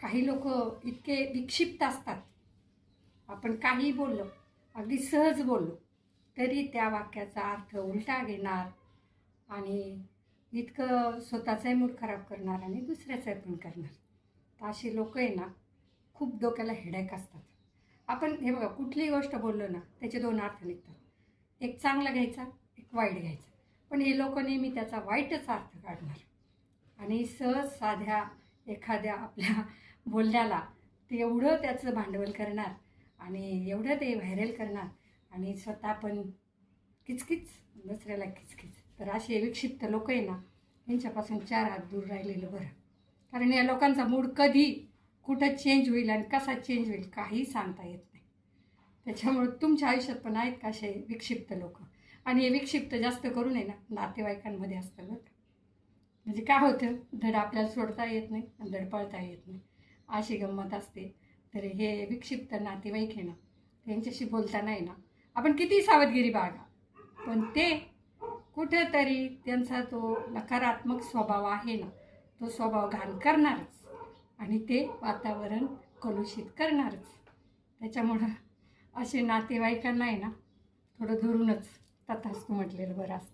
काही लोक इतके विक्षिप्त असतात, आपण काही बोललो, अगदी सहज बोललो तरी त्या वाक्याचा अर्थ उलटा घेणार आणि इतकं स्वतःचाही मूड खराब करणार आणि दुसऱ्याचाही पण करणार. तर अशी लोक आहे ना, खूप डोक्याला हेडेक असतात. आपण हे बघा, कुठलीही गोष्ट बोललो ना त्याचे दोन अर्थ निघतात, एक चांगला घ्यायचा, एक वाईट घ्यायचा. पण हे लोक नेहमी त्याचा वाईटच अर्थ काढणार आणि सहज साध्या एखाद्या आपल्या बोलण्याला ते एवढं त्याचं भांडवल करणार आणि एवढं ते व्हायरल करणार आणि स्वतः पण किचकिच, दुसऱ्याला किचकिच. तर असे विक्षिप्त लोक आहे ना, यांच्यापासून 4 हात दूर राहिलेलं बरं. कारण या लोकांचा मूड कधी कुठं चेंज होईल आणि कसा चेंज होईल काही सांगता येत नाही. त्याच्यामुळे तुमच्या आयुष्यात पण आहेत का असे विक्षिप्त लोक? आणि हे विक्षिप्त जास्त करून आहे ना नातेवाईकांमध्ये असतं बरं. म्हणजे काय होतं, धड आपल्याला सोडता येत नाही आणि धड पळता येत नाही, अशी गंमत असते. तर हे विक्षिप्त नातेवाईक आहे ना, त्यांच्याशी बोलताना आहे ना आपण किती सावधगिरी बाळगा, पण ते कुठेतरी त्यांचा तो नकारात्मक स्वभाव आहे ना, तो स्वभाव घाण करणारच आणि ते वातावरण कलुषित करणारच. त्याच्यामुळं असे नातेवाईकांना आहे ना थोडं धरूनच तथास्तु म्हटलेलं बरं असतं.